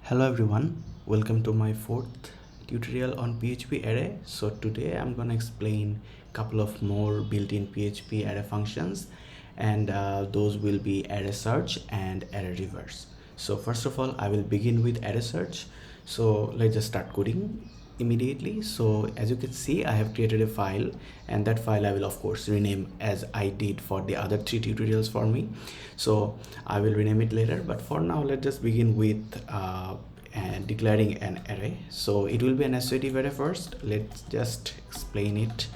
Hello everyone, welcome to my fourth tutorial on PHP array. So today I'm going to explain a couple of more built-in PHP array functions, and those will be array search and array reverse. So first of all, I will begin with array search. So let's just start coding immediately. So as you can see, I have created a file, and that file I will of course rename as I did for the other three tutorials for me. So I will rename it later, but for now let's just begin with declaring an array. So it will be an associative array first. Let's just explain it.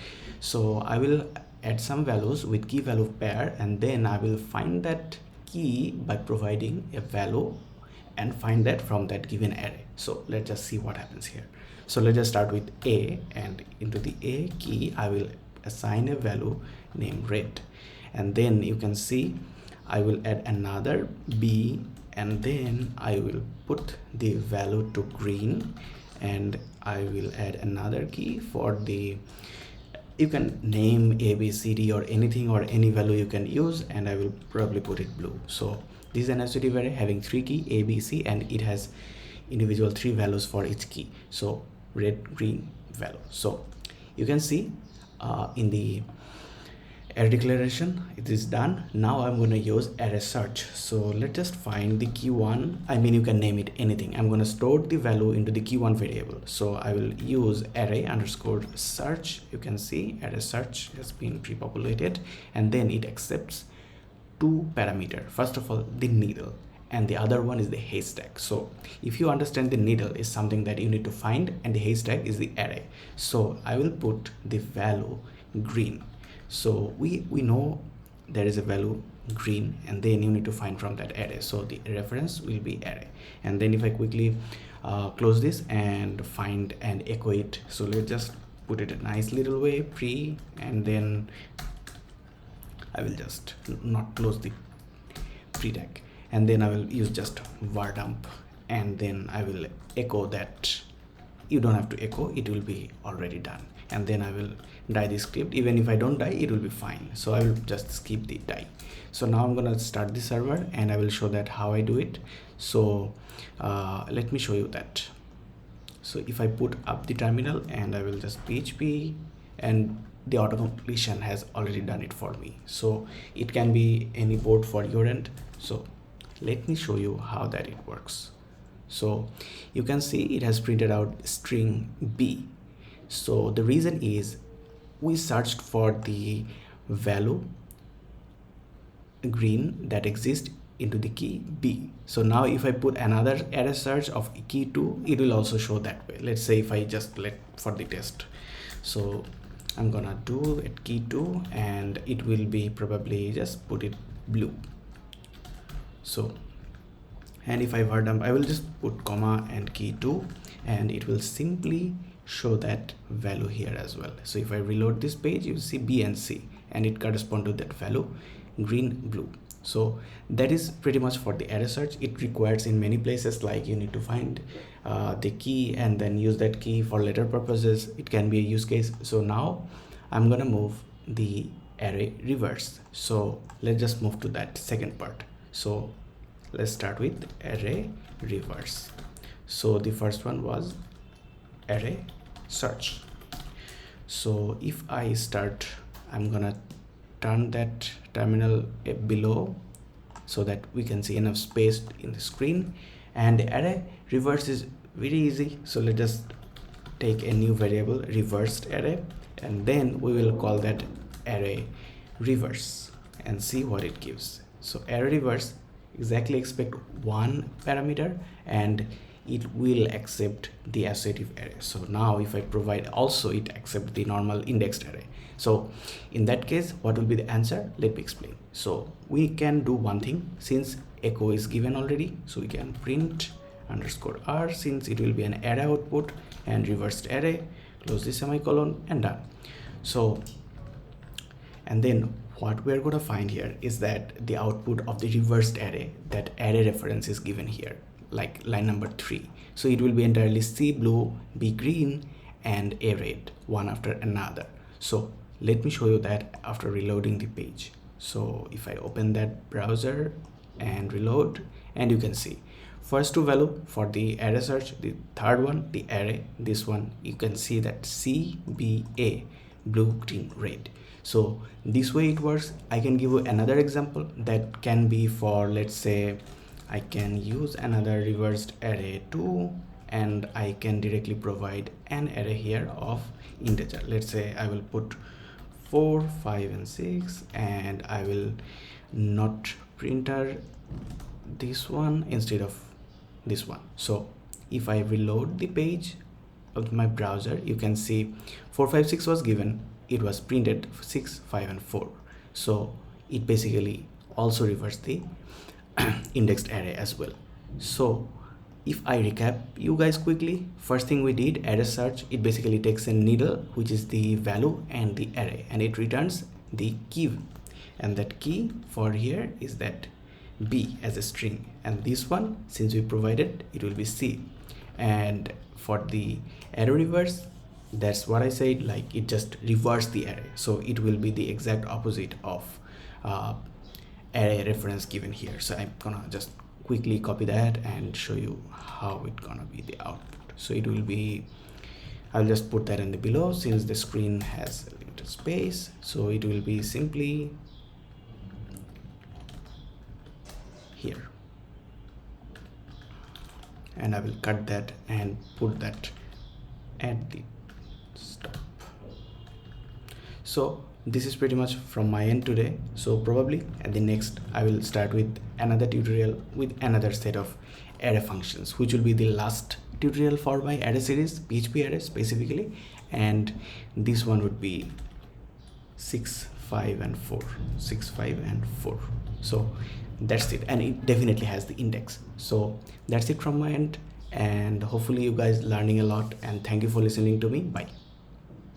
So I will add some values with key value pair, and then I will find that key by providing a value and find that from that given array. So let's just see what happens here. So let's just start with A, and into the A key I will assign a value named red, and then you can see I will add another B, and then I will put the value to green, and I will add another key for the, you can name A, B, C, D or anything, or any value you can use, and I will probably put it blue. So this is an associative array having three key A, B, C, and it has individual three values for each key. So red, green value. So you can see in the array declaration it is done. Now I'm going to use array search. So let's just find the key one. I mean, you can name it anything. I'm going to store the value into the key one variable. So I will use array underscore search. You can see array search has been pre-populated, and then it accepts two parameters. First of all, the needle, and the other one is the haystack. So if you understand, the needle is something that you need to find, and the haystack is the array. So I will put the value green. So we know there is a value green, and then you need to find from that array. So the reference will be array. And then if I quickly close this and find and echo it, so let's just put it a nice little way pre, and then I will just not close the pre tag, and then I will use just var dump, and then I will echo that. You don't have to echo, it will be already done. And then I will die the script. Even if I don't die, it will be fine. So I will just skip the die. So now I'm gonna start the server, and I will show that how I do it. So let me show you that. So if I put up the terminal, and I will just PHP, and the auto completion has already done it for me. So it can be any port for your end. So let me show you how that it works. So you can see it has printed out string B. So the reason is we searched for the value green that exists into the key B. So now if I put another array search of key 2, it will also show that way. Let's say if I just let for the test. So I'm gonna do it key 2, and it will be probably just put it blue. So, and if I var dump, I will just put comma and key 2, and it will simply show that value here as well. So if I reload this page, you see B and C, and it corresponds to that value green, blue. So that is pretty much for the array search. It requires in many places, like you need to find the key and then use that key for later purposes. It can be a use case. So now I'm gonna move the array reverse. So let's just move to that second part. So let's start with array reverse. So the first one was array search. So if I start, I'm gonna turn that terminal below so that we can see enough space in the screen. And array reverse is very easy. So let's just take a new variable, reversed array, and then we will call that array reverse and see what it gives. So array reverse exactly expect one parameter, and it will accept the associative array. So now if I provide also, it accept the normal indexed array. So in that case, what will be the answer? Let me explain. So we can do one thing, since echo is given already, so we can print underscore r, since it will be an array output, and reversed array, close the semicolon, and done. So, and then what we're going to find here is that the output of the reversed array, that array reference is given here, like line number 3. So it will be entirely C blue, B green, and A red, one after another. So let me show you that after reloading the page. So if I open that browser and reload, and you can see first two value for the array search, the third one the array, this one you can see that CBA, blue, green, red. So this way it works. I can give you another example that can be for, let's say I can use another reversed array too, and I can directly provide an array here of integer. Let's say I will put 4, 5 and 6, and I will not printer this one instead of this one. So if I reload the page of my browser, you can see 4, 5, 6 was given, it was printed 6, 5 and 4. So it basically also reversed the indexed array as well. So if I recap you guys quickly, first thing we did, array search, it basically takes a needle, which is the value and the array, and it returns the key, and that key for here is that B as a string, and this one, since we provided, it will be C. And for the array reverse, that's what I said, like it just reversed the array, so it will be the exact opposite of array reference given here. So I'm gonna just quickly copy that and show you how it gonna be the output. So it will be, I'll just put that in the below since the screen has a limited space. So it will be simply here, and I will cut that and put that at the stop. So this is pretty much from my end today. So probably at the next I will start with another tutorial with another set of array functions, which will be the last tutorial for my array series, PHP array specifically, and this one would be 6, 5 and 4, 6, 5 and 4. So that's it, and it definitely has the index. So that's it from my end, and hopefully you guys learning a lot, and thank you for listening to me. Bye.